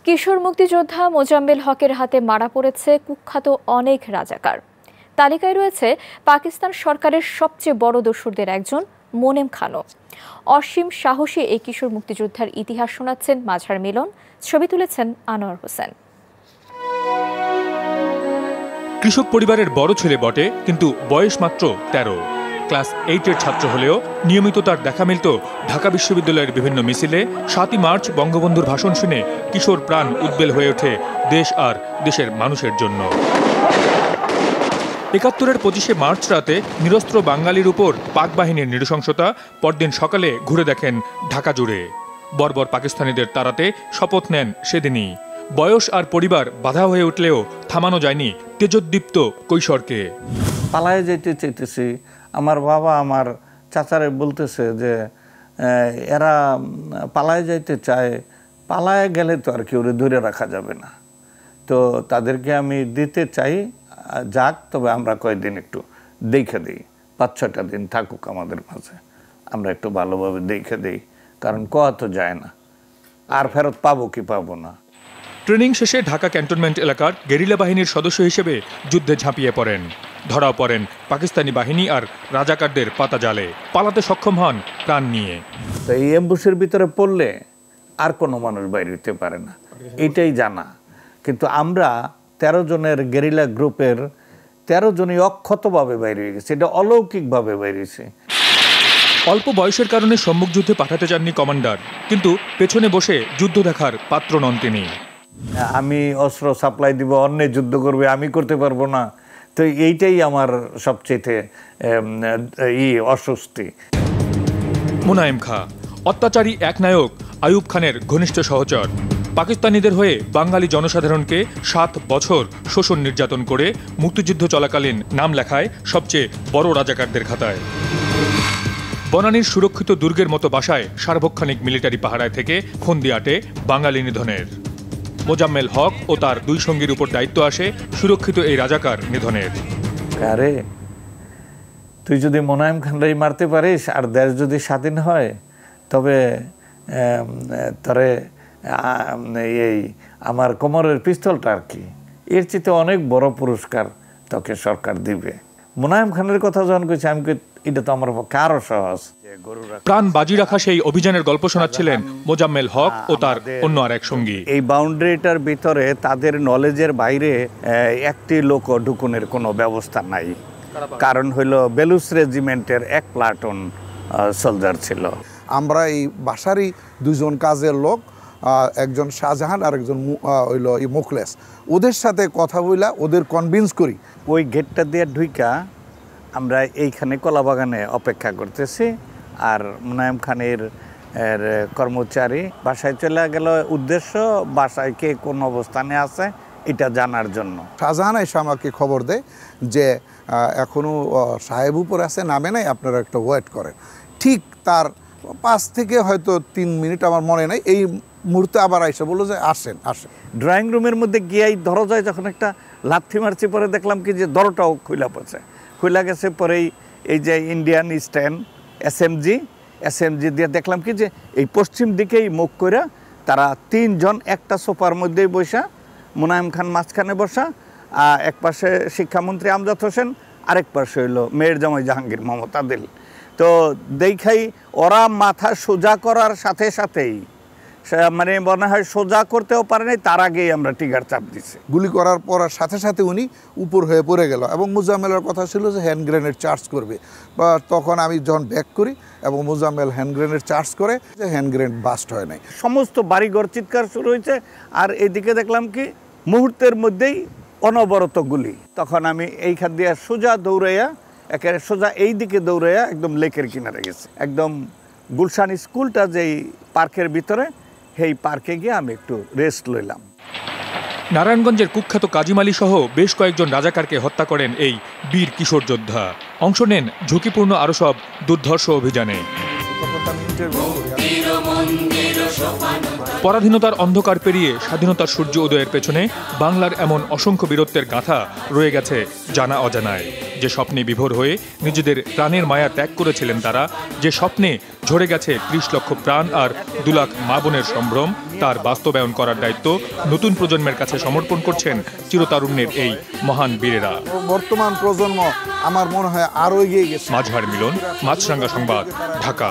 কিশোর মুক্তিযোদ্ধা মোজাম্মেল হকের হাতে মারা পড়েছে কুখ্যাত অনেক রাজাকার। তালিকায় রয়েছে পাকিস্তান সরকারের সবচেয়ে বড় দস্যুদের একজন মোনেম খানও। অসীম সাহসী এই কিশোর মুক্তিযোদ্ধার ইতিহাস শোনাচ্ছেন মাঝার মিলন, ছবি তুলেছেন আনোয়ার হোসেন। কৃষক পরিবারের বড় ছেলে বটে, কিন্তু বয়স মাত্র 13। ক্লাস 8-এর ছাত্র হলেও নিয়মিত তার দেখা মিলত ঢাকা বিশ্ববিদ্যালয়ের বিভিন্ন মিছিলে। 7ই মার্চ বঙ্গবন্ধুর ভাষণ শুনে কিশোর প্রাণ উদ্বেল হয়ে ওঠে দেশ আর দেশের মানুষের জন্য। ৭১-এর 25শে মার্চ রাতে নিরস্ত্র বাঙালির উপর পাক বাহিনীর নৃশংসতা পরদিন সকালে ঘুরে দেখেন ঢাকা জুড়ে। বর্বর পাকিস্তানিদের তাড়াতে শপথ নেন সেদিনই। বয়স আর পরিবার বাধা হয়ে উঠলেও থামানো যায়নি তেজোদ্দীপ্ত কৈশোরকে। পালায়ে যেতে চাইতেছি, আমার বাবা আমার চাচারে বলতেছে যে এরা পালায়ে যাইতে চায়, পালায়ে গেলে তো আর কেউ ধরে রাখা যাবে না, তো তাদেরকে আমি দিতে চাই, যাক, তবে আমরা কয়েকদিন একটু দেখে দিই, 5-6টা দিন থাকুক আমাদের মাঝে, আমরা একটু ভালোভাবে দেখে দিই, কারণ কোয়া তো যায় না, আর ফেরত পাবো কি পাবো না। ট্রেনিং শেষে ঢাকা ক্যান্টনমেন্ট এলাকার গেরিলা বাহিনীর সদস্য হিসেবে যুদ্ধে ঝাঁপিয়ে পড়েন। ধরাও পড়েন পাকিস্তানি বাহিনী আর রাজাকারদের পাতা জালে। পালাতে সক্ষম হন প্রাণ নিয়ে। তো এই অ্যাম্বুশের ভিতরে পড়লে আর কোনো মানুষ বাইরে হতে পারে না, এটাই জানা। কিন্তু আমরা 13 জনের গেরিলা গ্রুপের 13 জনই অক্ষতভাবে বাইরে হয়ে গেছে, এটা অলৌকিকভাবে বাইরেছে। অল্প বয়সের কারণে সম্মুখ যুদ্ধে পাঠাতে চাননি কমান্ডার, কিন্তু পেছনে বসে যুদ্ধ দেখার পাত্র নন তিনি। আমি অস্ত্র সাপ্লাই দিব, অন্য যুদ্ধ করবে, আমি করতে পারবো না, তো এইটাই আমার সবচেয়ে অস্বস্তি। মোনায়েম খাঁ অত্যাচারী এক নায়ক আইয়ুব খানের ঘনিষ্ঠ সহচর। পাকিস্তানিদের হয়ে বাঙালি জনসাধারণকে 7 বছর শোষণ নির্যাতন করে মুক্তিযুদ্ধ চলাকালীন নাম লেখায় সবচেয়ে বড় রাজাকারদের খাতায়। বনানীর সুরক্ষিত দুর্গের মতো বাসায় সার্বক্ষণিক মিলিটারি পাহারায় থেকে ফন্দি আটে বাঙালি নিধনের। মোজাম্মেল হক ও তার 2 সঙ্গীর উপর দায়িত্ব আসে সুরক্ষিত এই রাজাকার নিধনের। আরে তুই যদি মোনায়েম খানরাই মারতে পারিস আর দেশ যদি স্বাধীন হয়, তবে তরে এই আমার কোমরের পিস্তলটা আর কি, এর চেয়ে অনেক বড় পুরস্কার তোকে সরকার দিবে। মোনায়েম খানের কথা যখন কইছি, আমি এটা তো আমার পক্ষে আরো সহজ। প্রাণ বাজি রাখা সেই অভিযানের গল্প শোনাচ্ছিলেন মোজাম্মেল হক ও তার অন্য আর এক সঙ্গী। এই বাউন্ডারিটার ভিতরে তাদের নলেজের বাইরে একটি লোক ঢুকুনের কোনো ব্যবস্থা নাই, কারণ হইল বেলুচ রেজিমেন্টের 1 প্লাটুন সোলজার ছিল। আমরা এই বাসারই 2 জন কাজের লোক, একজন শাহজাহান আর একজন হইল মুখলেস, ওদের সাথে কথা বইলা ওদের কনভিন্স করি। ওই গেটটা দিয়ে ঢুইকা আমরা এইখানে কলাবাগানে অপেক্ষা করতেছি, আর মোনায়েম খানের কর্মচারী বাসায় চলে গেল, উদ্দেশ্য বাসায় কে কোন অবস্থানে আছে এটা জানার জন্য। শাহজাহান এসে আমাকে খবর দেয় যে এখনও সাহেব উপর আছে, নামে নাই, আপনারা একটা ওয়েট করেন। ঠিক তার 5 থেকে হয়তো 3 মিনিট আমার মনে নাই, এই মুহূর্তে আবার আইসা বললো যে আসেন আসেন। ড্রয়িং রুমের মধ্যে গিয়েই দরজায় যখন একটা লাথি মারছি, পরে দেখলাম কি যে দরজাটাও খুলে পড়ছে, খুলে গেছে। পরেই এই যে ইন্ডিয়ান স্ট্যান্ড এসএমজি দিয়ে দেখলাম কি যে এই পশ্চিম দিকেই মুখ করে তারা 3 জন একটা সোফার মধ্যেই বসা, মোনায়েম খান মাঝখানে বসা, এক পাশে শিক্ষামন্ত্রী আমজাদ হোসেন, আরেক পাশে হইল মেয়ের জামাই জাহাঙ্গীর মোহাম্মদ আদিল। তো দেখাই ওরা মাথা সোজা করার সাথে সাথেই, মানে মনে হয় সোজা করতেও পারে নাই, তার আগেই আমরা টিগার চাপ দিছি। গুলি করার পর সাথে সাথে উনি উপর হয়ে পড়ে গেল, এবং মোজাম্মেলের কথা ছিল যে হ্যান্ড গ্রেনেড চার্জ করবে। বা তখন আমি যখন ব্যাক করি এবং মোজাম্মেল হ্যান্ড গ্রেনেড চার্জ করে, যে হ্যান্ড গ্রেনেড বাস্ট হয় নাই। সমস্ত বাড়িঘর চিৎকার শুরু হয়েছে, আর এদিকে দেখলাম কি মুহূর্তের মধ্যেই অনবরত গুলি। তখন আমি এইখান দিয়ে সোজা দৌড়াইয়া, একেবারে সোজা এই দিকে দৌড়াইয়া একদম লেকের কিনারে গেছি, একদম গুলশান স্কুলটা যেই পার্কের ভিতরে, সেই পার্কে গিয়ে আমি একটু রেস্ট লইলাম। নারায়ণগঞ্জের কুখ্যাত কাজীম আলী সহ বেশ কয়েকজন রাজাকারকে হত্যা করেন এই বীর কিশোর যোদ্ধা। অংশ নেন ঝুঁকিপূর্ণ আরো সব দুর্ধর্ষ অভিযানে। পরাধীনতার অন্ধকার পেরিয়ে স্বাধীনতার সূর্য উদয়ের পেছনে বাংলার এমন অসংখ্য বীরত্বের গাথা রয়ে গেছে জানা অজানায়। যে স্বপ্নে বিভোর হয়ে নিজেদের প্রাণের মায়া ত্যাগ করেছিলেন তারা, যে স্বপ্নে ঝরে গেছে ৩০ লক্ষ প্রাণ আর ২ লাখ মা বোনের সম্ভ্রম, তার বাস্তবায়ন করার দায়িত্ব নতুন প্রজন্মের কাছে সমর্পণ করছেন চিরতারুণ্যের এই মহান বীরেরা। বর্তমান প্রজন্ম আমার মনে হয় আরো এগিয়ে গেছে। মাঝহার মিলন, মাছরাঙ্গা সংবাদ, ঢাকা।